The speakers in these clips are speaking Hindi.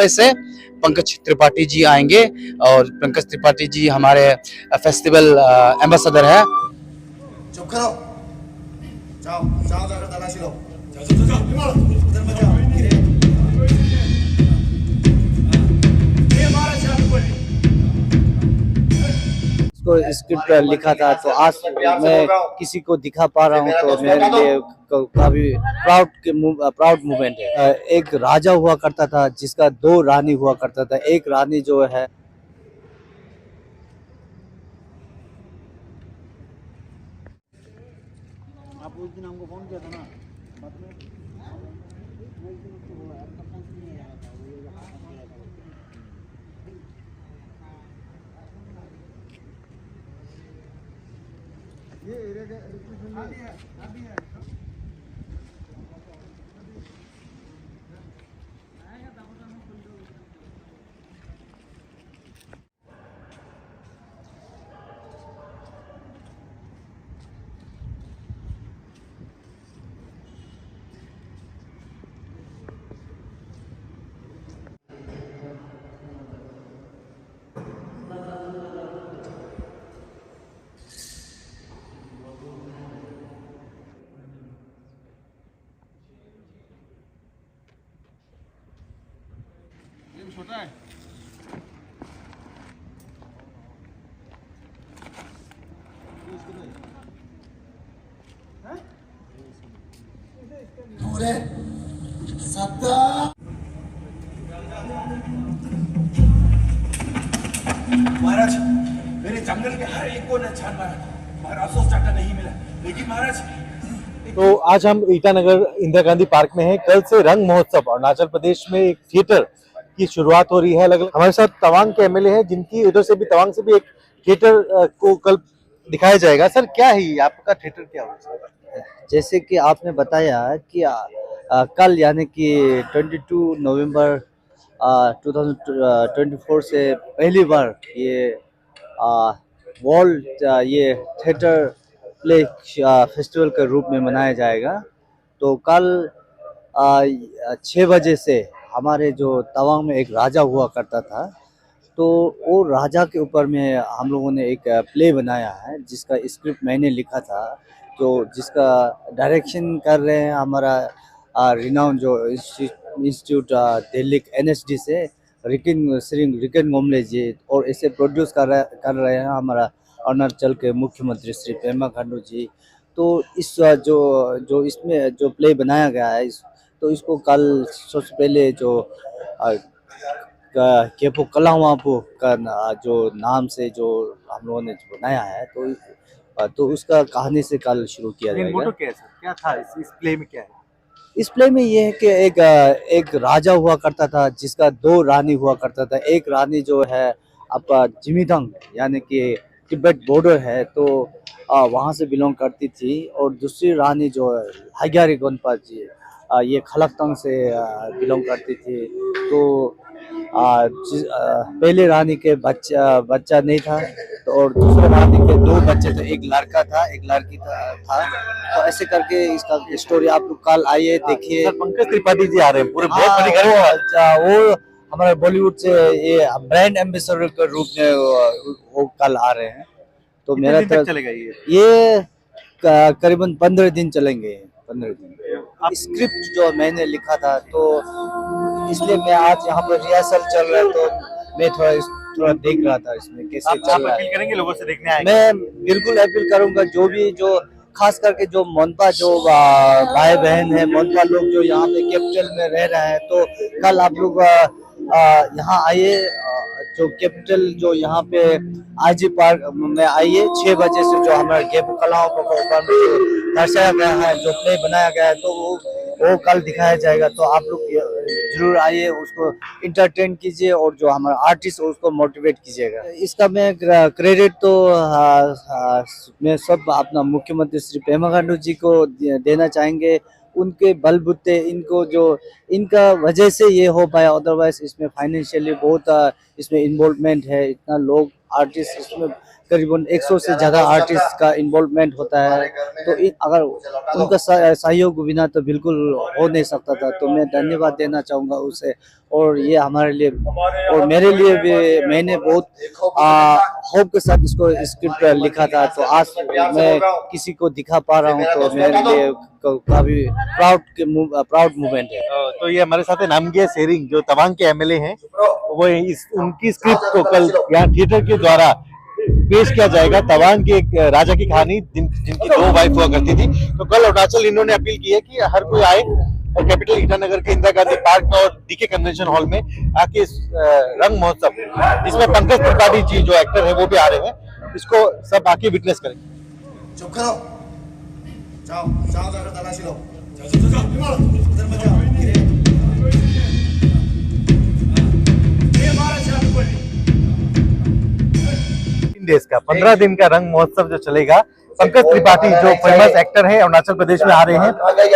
से पंकज त्रिपाठी जी आएंगे और पंकज त्रिपाठी जी हमारे फेस्टिवल एम्बेसडर है। चुप करो, जाओ जाओ जाकर तलाशी लो, जाओ जाओ जाओ उधर मत जाओ। इसको स्क्रिप्ट लिखा था तो आज मैं किसी को दिखा पा रहा हूँ तो मेरे लिए काफी प्राउड मोमेंट है। एक राजा हुआ करता था जिसका दो रानी हुआ करता था। एक रानी जो है आप उस दिन हमको फोन किया था ना, बाद में ये एरिया का अभी है छोटा है। पूरे सत्ता महाराज, मेरे जंगल के हर एक को न छान मारा, मगर अफसोस डाटा नहीं मिला। लेकिन महाराज, तो आज हम ईटानगर इंदिरा गांधी पार्क में हैं। कल से रंग महोत्सव अरुणाचल प्रदेश में एक थिएटर की शुरुआत हो रही है। अलग हमारे साथ तवांग के एमएलए हैं, जिनकी उधर से भी तवांग से भी एक थिएटर को कल दिखाया जाएगा। सर क्या है ये आपका थिएटर, क्या होगा? जैसे कि आपने बताया कि कल यानी कि 22 नवंबर 2024 से पहली बार ये वर्ल्ड ये थिएटर प्ले फेस्टिवल के रूप में मनाया जाएगा। तो कल 6 बजे से हमारे जो तवांग में एक राजा हुआ करता था, तो वो राजा के ऊपर में हम लोगों ने एक प्ले बनाया है जिसका स्क्रिप्ट मैंने लिखा था, तो जिसका डायरेक्शन कर रहे हैं हमारा रिनाउन जो इंस्टीट्यूट दिल्ली एनएसडी से रिकन गोमले जी, और इसे प्रोड्यूस कर रहे हैं हमारा अरुणाचल के मुख्यमंत्री श्री पेमा खांडू जी। तो इस जो इसमें जो प्ले बनाया गया है तो इसको कल सबसे पहले जो केपो कलावापो का जो नाम से जो हम लोगों ने बनाया है, तो उसका कहानी से कल शुरू किया जाएगा। क्या था इस प्ले में, क्या है इस प्ले में ये है कि एक राजा हुआ करता था जिसका दो रानी हुआ करता था। एक रानी जो है आपका जिमीदंग यानी कि तिब्बत बॉर्डर है, तो वहाँ से बिलोंग करती थी, और दूसरी रानी जो है हग्यारी गोनपा जी, ये खलकतंग से बिलोंग करती थी। तो पहले रानी के बच्चा नहीं था, तो और दूसरे रानी के दो बच्चे थे, एक लड़का था एक लड़की था। तो ऐसे करके इसका स्टोरी आप लोग कल आइए देखिए। पंकज त्रिपाठी जी आ रहे हैं, पूरे बहुत बड़ी वो हमारे बॉलीवुड से ये ब्रांड एम्बेसडर के रूप में वो कल आ रहे हैं। तो मेरा तक चलेगा ये करीबन 15 दिन चलेंगे। 15 दिन स्क्रिप्ट जो मैंने लिखा था, तो इसलिए मैं आज यहाँ पर रिहर्सल चल रहा है, तो मैं थोड़ा देख रहा था इसमें कैसे चल रहा है। अपील करेंगे लोगों से देखने आएंगे? मैं बिल्कुल अपील करूंगा, जो खास करके जो मोनपा जो भाई बहन है, मोनपा लोग जो यहाँ पे कैपिटल में रह रहे हैं, तो कल आप लोग यहाँ आइए। जो कैपिटल जो यहाँ पे आईजी पार्क में आइए 6 बजे से, जो हमारे गेप कलाओं को ऊपर में दर्शाया गया है, जो प्ले बनाया गया है, तो वो कल दिखाया जाएगा। तो आप लोग जरूर आइए, उसको इंटरटेन कीजिए, और जो हमारा आर्टिस्ट है उसको मोटिवेट कीजिएगा। इसका मैं क्रेडिट तो मैं सब अपना मुख्यमंत्री श्री पेमा खांडू जी को देना चाहेंगे। उनके बलबूते इनका वजह से ये हो पाया, अदरवाइज इसमें फाइनेंशियली बहुत इसमें इन्वॉल्वमेंट है, इतना लोग आर्टिस्ट इसमें करीबन 100 से ज़्यादा आर्टिस्ट का इन्वॉल्वमेंट होता है। तो अगर उनका सहयोग बिना तो बिल्कुल हो नहीं सकता था। तो मैं धन्यवाद देना चाहूँगा उसे। और ये हमारे लिए और मेरे लिए भी, मैंने बहुत होप के साथ इसको स्क्रिप्ट लिखा था। तो आज मैं किसी को दिखा पा रहा हूँ तो मेरे लिए काफी प्राउड मोमेंट है। तो ये हमारे साथ है नामगिया सेरिंग जो तवांग के एमएलए हैं, वो उनकी स्क्रिप्ट को कल यहाँ थिएटर के द्वारा पेश किया जाएगा। तवांग के एक राजा की कहानी जिनकी 2 वाइफ हुआ करती थी। तो कल अरुणाचल इन्होंने अपील की है कि हर कोई आए और कैपिटल ईटानगर के इंदिरा गांधी पार्क में और डीके कन्वेंशन हॉल में आके इस रंग महोत्सव, जिसमें पंकज त्रिपाठी जी जो एक्टर है वो भी आ रहे हैं, इसको सब आके विटनेस करेंगे। चुप करो, जाओ जाओ जाकर तलाशी लो, जाओ जाओ उधर मत जाओ। ये हमारा शहर कोई 15 दिन का रंग महोत्सव जो चलेगा, पंकज त्रिपाठी जो फेमस एक्टर हैं अरुणाचल प्रदेश में आ रहे हैं,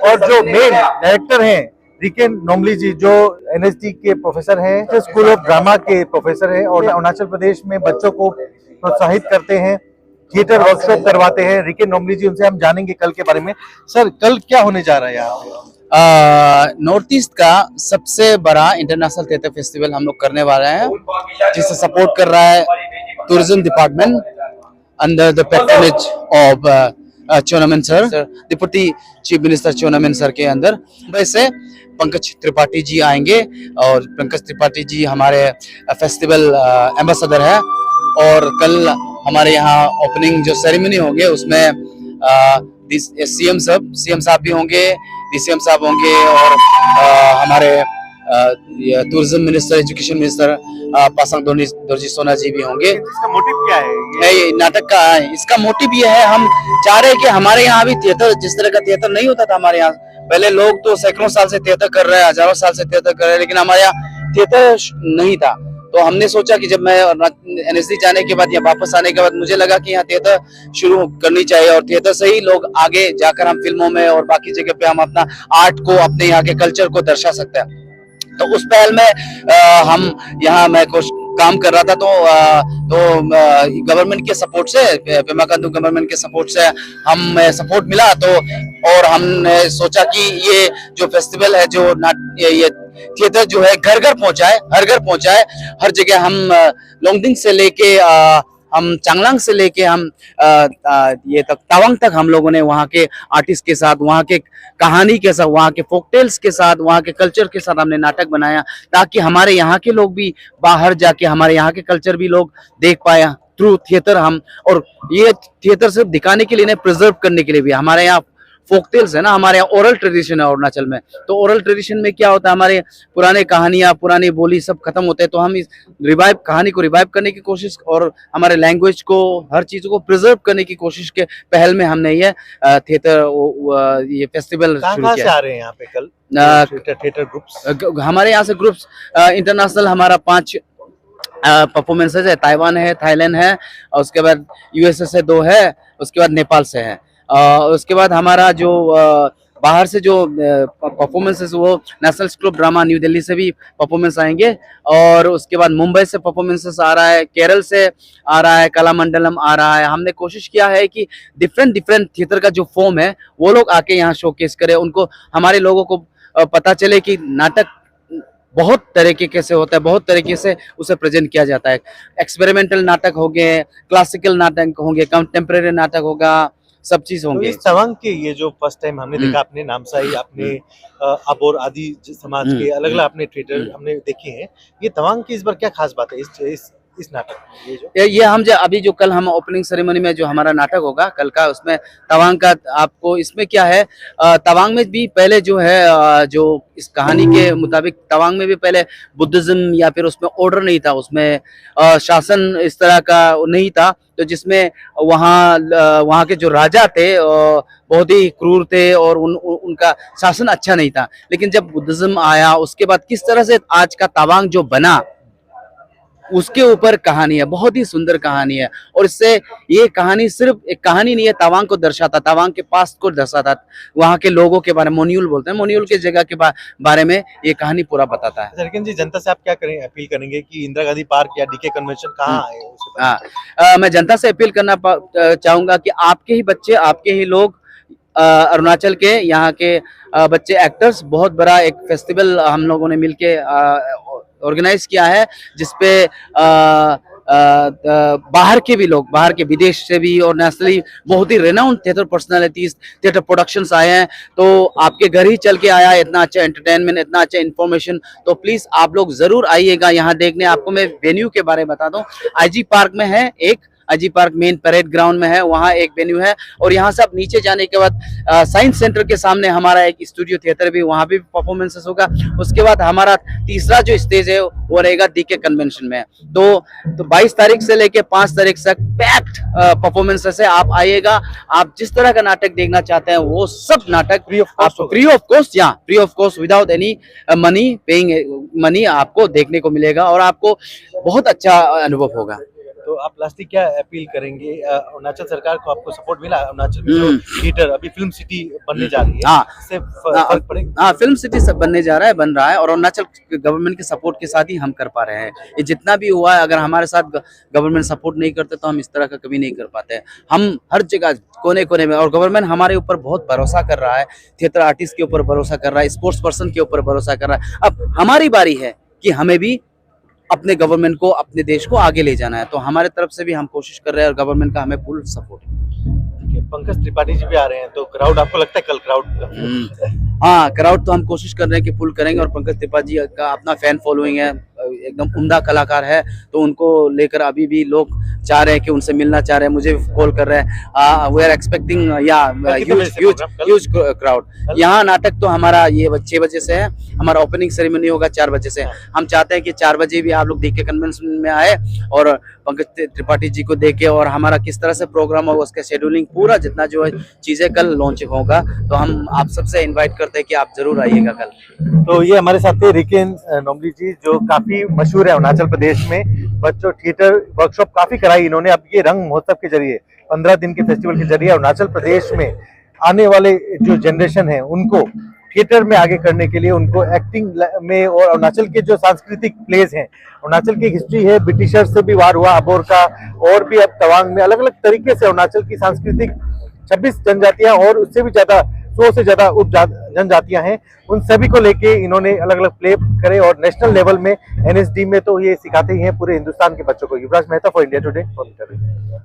और जो मेन डायरेक्टर हैं रिकेन नोमली जी जो एनएसडी के प्रोफेसर हैं, स्कूल ऑफ ड्रामा के प्रोफेसर हैं, और अरुणाचल प्रदेश में बच्चों को प्रोत्साहित करते हैं, थिएटर वर्कशॉप करवाते हैं। रिकेन नोमली जी, उनसे हम जानेंगे कल के बारे में। सर, कल क्या होने जा रहा है यहाँ पे? नॉर्थ ईस्ट का सबसे बड़ा इंटरनेशनल थिएटर फेस्टिवल हम लोग करने वाले हैं, जिसे सपोर्ट कर रहा है tourism department under the patronage of Chowna Mein sir, deputy chief minister Chowna Mein sir के अंदर। वैसे पंकज त्रिपाठी जी आएंगे और पंकज त्रिपाठी जी हमारे फेस्टिवल एम्बेसडर है। और कल हमारे यहाँ ओपनिंग जो सेरेमनी होंगे उसमें सीएम साहब भी होंगे, डीसीएम साहब होंगे, और हमारे tourism minister, education minister Pasang Dorji Sona ji भी होंगे। इसका मोटिव क्या है? ये नाटक का है, इसका मोटिव ये है, हम चाह रहे हैं कि हमारे यहाँ भी थिएटर, जिस तरह का थिएटर नहीं होता था हमारे यहाँ, पहले लोग तो सैकड़ों साल से थिएटर कर रहे हैं, हजारों साल से थिएटर कर रहे हैं, लेकिन हमारे यहाँ थिएटर नहीं था। तो हमने सोचा कि जब मैं एनएसडी जाने के बाद या वापस आने के बाद मुझे लगा कि यहाँ थिएटर शुरू करनी चाहिए, और थिएटर से ही लोग आगे जाकर हम फिल्मों में और बाकी जगह पे हम अपना आर्ट को, अपने यहाँ के कल्चर को दर्शा सकते हैं। तो उस पहल में हम यहाँ, मैं कुछ काम कर रहा था, तो गवर्नमेंट के सपोर्ट से, पेमा खांडू गवर्नमेंट के सपोर्ट से हम सपोर्ट मिला, तो और हमने सोचा कि ये जो फेस्टिवल है, जो ये थिएटर जो है घर घर पहुंचाए, हर घर पहुंचाए, हर जगह। हम लोंगडिंग से लेके हम चांगलांग से लेके हम ये तक तवांग तक हम लोगों ने वहाँ के आर्टिस्ट के साथ, वहाँ के कहानी के साथ, वहाँ के फोक टेल्स के साथ, वहाँ के कल्चर के साथ हमने नाटक बनाया, ताकि हमारे यहाँ के लोग भी बाहर जाके हमारे यहाँ के कल्चर भी लोग देख पाए थ्रू थिएटर। हम, और ये थिएटर सिर्फ दिखाने के लिए नहीं, प्रिजर्व करने के लिए भी। हमारे यहाँ फोक टेल्स है ना, हमारे यहाँ ओरल ट्रेडिशन है अरुणाचल में। तो ओरल ट्रेडिशन में क्या होता है, हमारे पुराने कहानियां, पुरानी बोली सब खत्म होते हैं। तो हम इस कहानी को रिवाइव करने की कोशिश, और हमारे लैंग्वेज को, हर चीज को प्रिजर्व करने की कोशिश के पहल में हमने ये थिएटर, ये फेस्टिवल शुरू किया। आ रहे हैं यहाँ पे कल थिएटर ग्रुप्स? हमारे यहाँ से ग्रुप्स इंटरनेशनल हमारा 5 परफॉर्मेंसेज है। ताइवान है, थाईलैंड है, और उसके बाद यूएसए से 2 है, उसके बाद नेपाल से है। उसके बाद हमारा जो बाहर से जो परफॉर्मेंसेस, वो national school of drama new Delhi से भी परफॉर्मेंस आएंगे, और उसके बाद मुंबई से परफॉर्मेंसेस आ रहा है, केरल से आ रहा है, कलामंडलम आ रहा है। हमने कोशिश किया है कि डिफरेंट थिएटर का जो फॉर्म है वो लोग आके यहाँ शोकेस करें, उनको, हमारे लोगों को पता चले कि नाटक बहुत तरीके से होता है, बहुत तरीके से उसे प्रेजेंट किया जाता है। एक्सपेरिमेंटल नाटक हो गए, क्लासिकल नाटक होंगे, कंटेम्प्रेरी नाटक होगा, सब चीज होंगे। तो तवांग के ये जो फर्स्ट टाइम हमने देखा, अपने नामसाई, अपने अबोर आदि समाज के अलग अलग अपने थिएटर हमने देखे हैं, ये तवांग की इस बार क्या खास बात है इस नाटक में? ये हम जो अभी जो कल हम ओपनिंग सेरेमनी में जो हमारा नाटक होगा कल का, उसमें तवांग का आपको, इसमें क्या है, तवांग में भी पहले जो है, जो इस कहानी के मुताबिक तवांग में भी पहले बुद्धिज्म या फिर उसमें ऑर्डर नहीं था, उसमें शासन इस तरह का नहीं था। तो जिसमें वहाँ के जो राजा थे बहुत ही क्रूर थे, और उनका शासन अच्छा नहीं था। लेकिन जब बुद्धिज्म आया, उसके बाद किस तरह से आज का तवांग जो बना, उसके ऊपर कहानी है, बहुत ही सुंदर कहानी है। और इससे ये कहानी सिर्फ एक कहानी नहीं है, तवांग को दर्शाता, तवांग के पास्ट को दर्शाता, वहाँ के लोगों के बारे में, मोन्यूल बोलते हैं, मोन्यूल के जगह के बारे में ये कहानी पूरा बताता है। सरकिन जी, जनता से आप क्या करें अपील करेंगे कि इंदिरा गांधी पार्क या डीके कन्वेंशन कहाँ आए? हाँ, मैं जनता से अपील करना चाहूंगा कि आपके ही बच्चे, आपके ही लोग, अरुणाचल के यहाँ के बच्चे एक्टर्स, बहुत बड़ा एक फेस्टिवल हम लोगों ने मिलके ऑर्गेनाइज किया है, जिसपे बाहर के भी लोग, बाहर के विदेश से भी और नेशनली बहुत ही renowned theatre personalities, theatre productions आए हैं। तो आपके घर ही चल के आया इतना अच्छा एंटरटेनमेंट, इतना अच्छा इन्फॉर्मेशन, तो प्लीज आप लोग जरूर आइएगा यहाँ देखने। आपको मैं वेन्यू के बारे में बता दूं, आईजी पार्क में है एक, IG park main parade ground में है, वहाँ एक वेन्यू है। और यहाँ से आप नीचे जाने के बाद साइंस सेंटर के सामने हमारा एक स्टूडियो थिएटर भी, वहाँ भी परफॉर्मेंसेस होगा। उसके बाद हमारा तीसरा जो स्टेज है वो रहेगा डीके कन्वेंशन में। तो 22 तारीख से लेके 5 तारीख तक पैक्ड परफॉर्मेंसेस है। आप आइएगा, आप जिस तरह का नाटक देखना चाहते हैं वो सब नाटक free of cost without any money paying money आपको देखने को मिलेगा और आपको बहुत अच्छा अनुभव होगा। तो आप लास्टली क्या अपील करेंगे? अरुणाचल सरकार को आपको सपोर्ट मिला? अरुणाचल में जो थिएटर अभी फिल्म सिटी बनने जा रही है, हाँ, इससे फर्क पड़ेगा? हाँ, फिल्म सिटी सब बनने जा रहा है, बन रहा है, और अरुणाचल गवर्नमेंट के सपोर्ट के साथ ही हम कर पा रहे हैं। ये जितना भी हुआ है, अगर हमारे साथ गवर्नमेंट सपोर्ट नहीं करते तो हम इस तरह का कभी नहीं कर पाते। हम हर जगह कोने कोने में, और गवर्नमेंट हमारे ऊपर बहुत भरोसा कर रहा है, थिएटर आर्टिस्ट के ऊपर भरोसा कर रहा है, स्पोर्ट्स पर्सन के ऊपर भरोसा कर रहा है। अब हमारी बारी है कि हमें भी अपने गवर्नमेंट को, अपने देश को आगे ले जाना है। तो हमारे तरफ से भी हम कोशिश कर रहे हैं और गवर्नमेंट का हमें फुल सपोर्ट है। पंकज त्रिपाठी जी भी आ रहे हैं, तो क्राउड आपको लगता है कल क्राउड? हाँ, क्राउड तो हम कोशिश कर रहे हैं कि फुल करेंगे। और पंकज त्रिपाठी जी का अपना फैन फॉलोइंग है, एकदम उम्दा कलाकार है, तो उनको लेकर अभी भी लोग चाह रहे हैं कि उनसे मिलना चाह रहे हैं, मुझे कॉल कर रहे हैं। We are expecting huge crowd. यहाँ नाटक तो हमारा ये 6 बजे से है, हमारा ओपनिंग सेरेमनी होगा 4 बजे से। हम चाहते हैं कि 4 बजे भी आप लोग डीके कन्वेंशन में आए और पंकज त्रिपाठी जी को देखे, और हमारा किस तरह से प्रोग्राम होगा उसका शेड्यूलिंग पूरा जितना जो है चीजें कल लॉन्च होगा। तो हम आप सबसे इनवाइट करते हैं कि आप जरूर आइएगा कल। तो ये हमारे साथ थे रिकेन नोमली जी, जो काफी मशहूर है अरुणाचल प्रदेश में, बच्चों थिएटर वर्कशॉप काफी कराई इन्होंने। अब ये रंग महोत्सव के जरिए, 15 दिन के फेस्टिवल के जरिए अरुणाचल प्रदेश में आने वाले जो जनरेशन है उनको थिएटर में आगे करने के लिए, उनको एक्टिंग में, और अरुणाचल के जो सांस्कृतिक प्लेस हैं, अरुणाचल की हिस्ट्री है, ब्रिटिशर्स से भी वार हुआ अबोर का, और भी अब तवांग में अलग अलग तरीके से अरुणाचल की सांस्कृतिक 26 जनजातियां और उससे भी ज्यादा 100 से ज्यादा उप जनजातियां हैं, उन सभी को लेके इन्होंने अलग अलग प्ले करे। और नेशनल लेवल में NSD में तो ये सिखाते ही हैं पूरे हिंदुस्तान के बच्चों को। युवराज मेहता फॉर इंडिया टुडे।